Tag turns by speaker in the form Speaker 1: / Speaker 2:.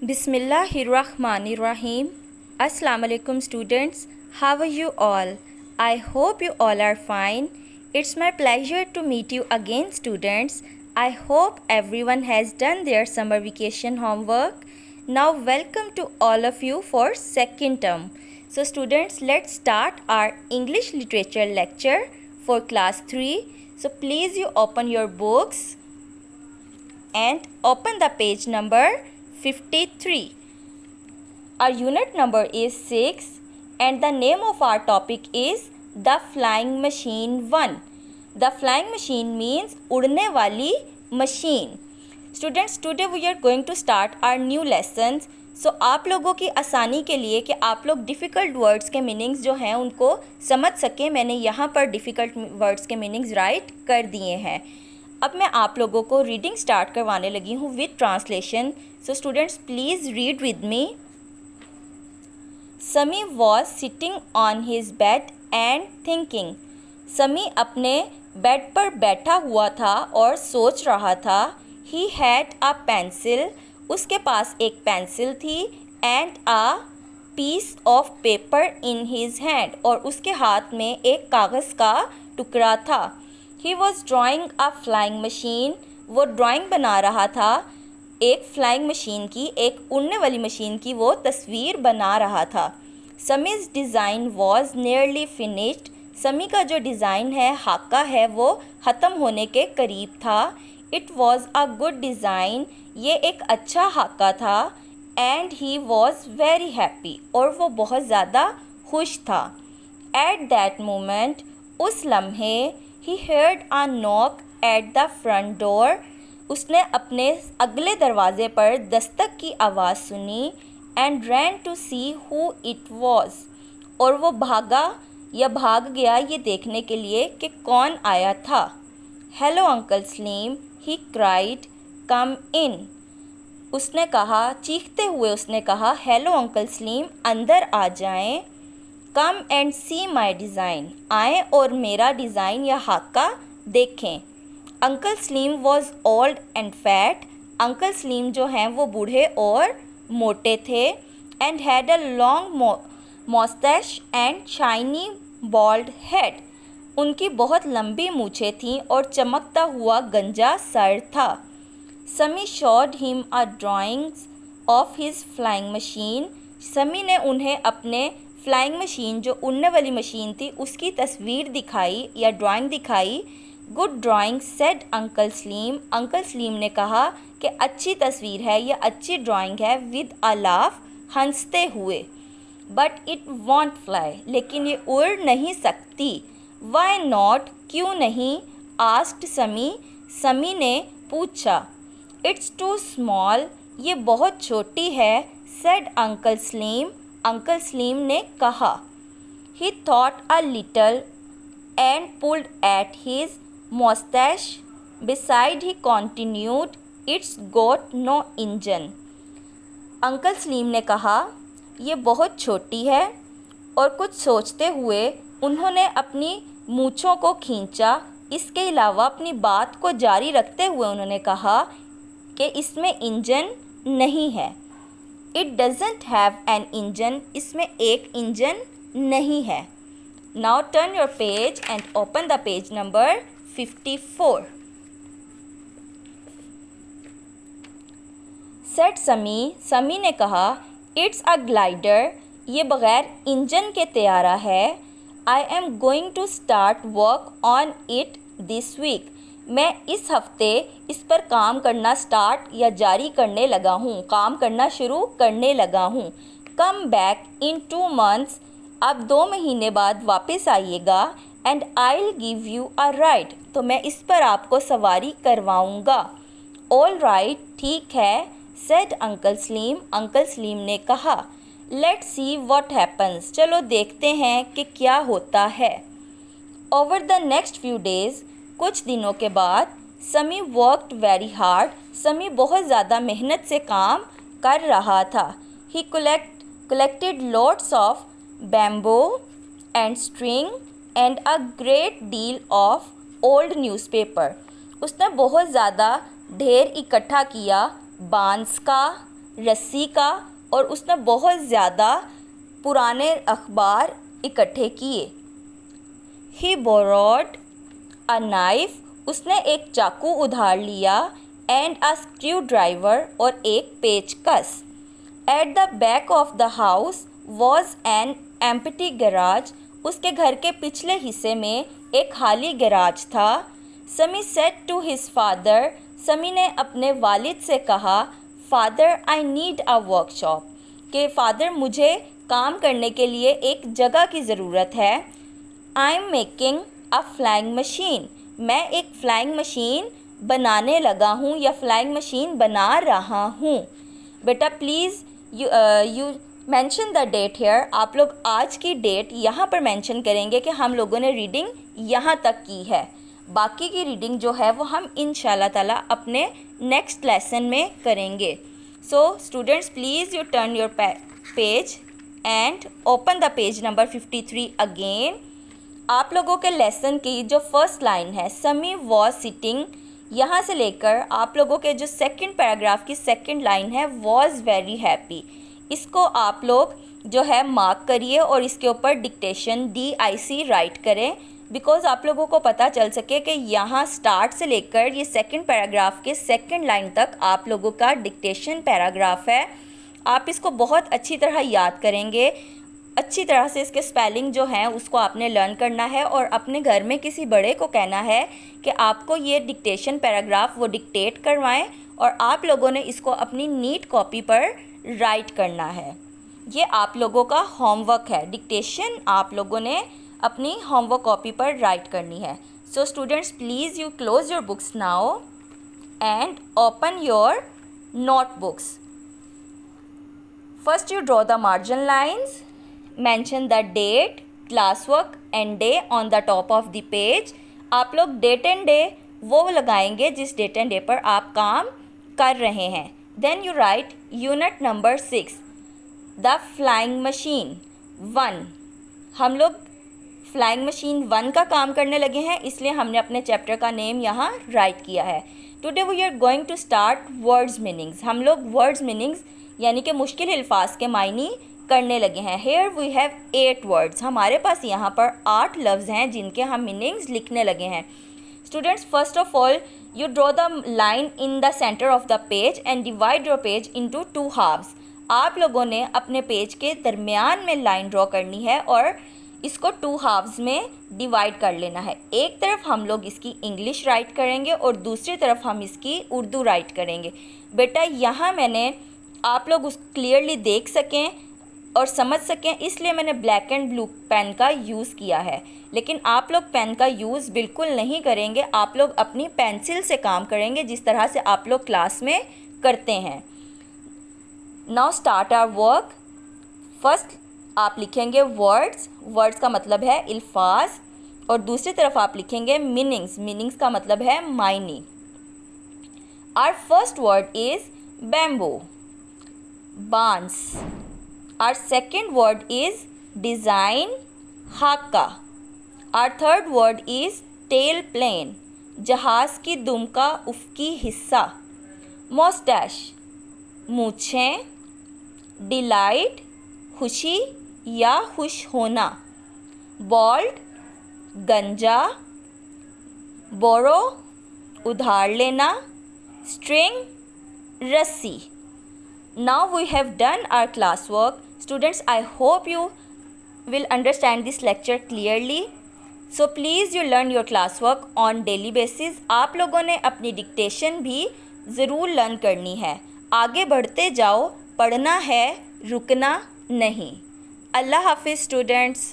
Speaker 1: Bismillahirrahmanirrahim. Assalamu alaikum students. How are you all? I hope you all are fine. It's my pleasure to meet you again students. I hope everyone has done their summer vacation homework. Now welcome to all of you for second term. So students, let's start our English literature lecture for class 3. So please you open your books and open the page number 53. Our unit number is 6 and the name of our topic is The Flying Machine 1. The flying machine means उड़ने वाली machine. Students, today we are going to start our new lessons. So आप लोगों की आसानी के लिए कि आप लोग डिफ़िकल्ट वर्ड्स के मीनिंग्स जो हैं उनको समझ सकें, मैंने यहाँ पर डिफ़िकल्ट वर्ड्स के मीनिंग्स राइट कर दिए हैं. अब मैं आप लोगों को रीडिंग स्टार्ट करवाने लगी हूँ with translation. So students please read with me. Sammy was sitting on his bed and thinking. Sammy अपने बेड पर बैठा हुआ था और सोच रहा था. He had a pencil. उसके पास एक पेंसिल थी. And a piece of paper in his hand. और उसके हाथ में एक कागज़ का टुकड़ा था. He was drawing a flying machine. वो ड्राइंग बना रहा था एक फ्लाइंग मशीन की, एक उड़ने वाली मशीन की वो तस्वीर बना रहा था. समीज़ डिज़ाइन वॉज नियरली फिनिश्ड. समी का जो डिज़ाइन है, हाका है, वो ख़त्म होने के करीब था. It was a good design. ये एक अच्छा हाका था. And he was very happy. और वो बहुत ज़्यादा खुश था. एट दैट मोमेंट, उस लम्हे, ही heard a knock at the front door. उसने अपने अगले दरवाज़े पर दस्तक की आवाज़ सुनी. and ran to see who it was. और वो भागा या भाग गया ये देखने के लिए कि कौन आया था. Hello uncle slim, he cried, come in. उसने कहा, चीखते हुए उसने कहा, हेलो अंकल स्लीम, अंदर आ जाएं. Come and see my design. आएँ और मेरा डिज़ाइन या हाका देखें. Uncle Slim was old and fat. Uncle Slim जो हैं वो बूढ़े और मोटे थे. And had a long moustache and shiny bald head. उनकी बहुत लंबी मूछें थीं और चमकता हुआ गंजा सर था. समी showed him a drawings of his flying machine. समी ने उन्हें अपने फ्लाइंग मशीन, जो उड़ने वाली मशीन थी, उसकी तस्वीर दिखाई या ड्राइंग दिखाई. Good drawing said uncle Slim. Uncle Slim ने कहा कि अच्छी तस्वीर है या अच्छी ड्राइंग है, विद अ लाफ, हंसते हुए. But it won't fly. लेकिन ये उड़ नहीं सकती. वाई नॉट, क्यों नहीं. आस्क्ड समी. समी ने पूछा. It's too small. ये बहुत छोटी है. Said uncle Slim. Uncle Slim ने कहा. He thought a little and pulled at his moustache. Besides he continued, it's got no engine. Uncle Slim ने कहा, ये बहुत छोटी है. और कुछ सोचते हुए उन्होंने अपनी मूँछों को खींचा. इसके अलावा अपनी बात को जारी रखते हुए उन्होंने कहा कि इसमें इंजन नहीं है. It doesn't have an engine. इसमें एक इंजन नहीं है. Now turn your page and open the page number 54. Set समी. समी ने कहा, इट्स अ ग्लाइडर. ये बग़ैर इंजन के तैयारा है. I am going to start work on it this week. मैं इस हफ्ते इस पर काम करना स्टार्ट या जारी करने लगा हूँ, काम करना शुरू करने लगा हूँ. Come back in 2 months. अब 2 महीने बाद वापस आइएगा. And I will give you a ride. तो मैं इस पर आपको सवारी करवाऊँगा. ऑल राइट, ठीक है. Said uncle Slim. Uncle Slim ने कहा. Let's see what happens. चलो देखते हैं कि क्या होता है. Over the next few days. कुछ दिनों के बाद. समी वर्कड वेरी हार्ड. समी बहुत ज़्यादा मेहनत से काम कर रहा था. ही collected lots of bamboo and string and a great deal of old newspaper. उसने बहुत ज़्यादा ढेर इकट्ठा किया बांस का, रस्सी का और उसने बहुत ज़्यादा पुराने अखबार इकट्ठे किए। He borrowed a knife, उसने एक चाकू उधार लिया, and a screwdriver और एक पेचकस। At the back of the house was an empty garage, उसके घर के पिछले हिस्से में एक खाली गैराज था। समी said to his father, समी ने अपने वालिद से कहा, father I need a workshop, कि फ़ादर मुझे काम करने के लिए एक जगह की ज़रूरत है। I am making a flying machine, मैं एक फ्लाइंग मशीन बनाने लगा हूँ या फ्लाइंग मशीन बना रहा हूँ। बेटा please you mention the date here, आप लोग आज की डेट यहाँ पर मेंशन करेंगे कि हम लोगों ने रीडिंग यहाँ तक की है। बाकी की रीडिंग जो है वो हम इंशाल्लाह ताला अपने नेक्स्ट लेसन में करेंगे। सो students please U turn your page and open the page number 53 again. आप लोगों के लेसन की जो फर्स्ट लाइन है, समी वॉज सिटिंग, यहाँ से लेकर आप लोगों के जो सेकंड पैराग्राफ की सेकंड लाइन है, वॉज वेरी हैप्पी, इसको आप लोग जो है मार्क करिए और इसके ऊपर डिक्टेशन DIC राइट करें, बिकॉज़ आप लोगों को पता चल सके कि यहाँ स्टार्ट से लेकर ये सेकंड पैराग्राफ के सेकंड लाइन तक आप लोगों का डिक्टेशन पैराग्राफ है। आप इसको बहुत अच्छी तरह याद करेंगे, अच्छी तरह से इसके स्पेलिंग जो हैं उसको आपने लर्न करना है और अपने घर में किसी बड़े को कहना है कि आपको ये डिक्टेशन पैराग्राफ वो डिक्टेट करवाएं और आप लोगों ने इसको अपनी नीट कॉपी पर राइट करना है। ये आप लोगों का होमवर्क है, डिक्टेशन आप लोगों ने अपनी होमवर्क कॉपी पर राइट करनी है। सो students please you close your books now and open your notebooks. First you draw the margin lines, mention the date, classwork and day on the top of the page। आप लोग date and day वो लगाएंगे जिस date and day पर आप काम कर रहे हैं। Then you write unit number 6 the flying machine 1। हम लोग फ्लाइंग मशीन 1 का काम करने लगे हैं, इसलिए हमने अपने चैप्टर का नेम यहाँ राइट किया है। Today we are going to start words meanings. हम लोग वर्ड्स मीनिंग्स यानी कि मुश्किल अल्फाज के मायने करने लगे हैं। हेयर वी हैव 8 वर्ड्स, हमारे पास यहाँ पर 8 लफ्ज़ हैं जिनके हम मीनिंग्स लिखने लगे हैं। Students first of all you draw the line in the centre of the page and divide your page into 2 halves. आप लोगों ने अपने पेज के दरमियान में लाइन ड्रॉ करनी है और इसको 2 हाफ्स में डिवाइड कर लेना है। एक तरफ हम लोग इसकी इंग्लिश राइट करेंगे और दूसरी तरफ हम इसकी उर्दू राइट करेंगे। बेटा यहाँ मैंने आप लोग उस क्लियरली देख सकें और समझ सकें इसलिए मैंने ब्लैक एंड ब्लू पेन का यूज़ किया है, लेकिन आप लोग पेन का यूज़ बिल्कुल नहीं करेंगे, आप लोग अपनी पेंसिल से काम करेंगे जिस तरह से आप लोग क्लास में करते हैं। Now start our work. First आप लिखेंगे वर्ड्स, वर्ड्स का मतलब है अल्फाज, और दूसरी तरफ आप लिखेंगे मीनिंग्स, मीनिंग्स का मतलब है मायने। Our first word is bamboo, बांस। Our second word is design, haka। Our third word is tail plane, जहाज़ की दुम का उफ़क़ी हिस्सा। Mustache, मूँछें। Delight, खुशी या खुश होना। Bald, गंजा। Borrow, उधार लेना। String, रस्सी। Now we have done our classwork. Students, I hope you will understand this lecture clearly. So please you learn your classwork on daily basis. आप लोगों ने अपनी डिक्टेशन भी ज़रूर लर्न करनी है। आगे बढ़ते जाओ, पढ़ना है, रुकना नहीं। अल्लाह हाफिज़ स्टूडेंट्स।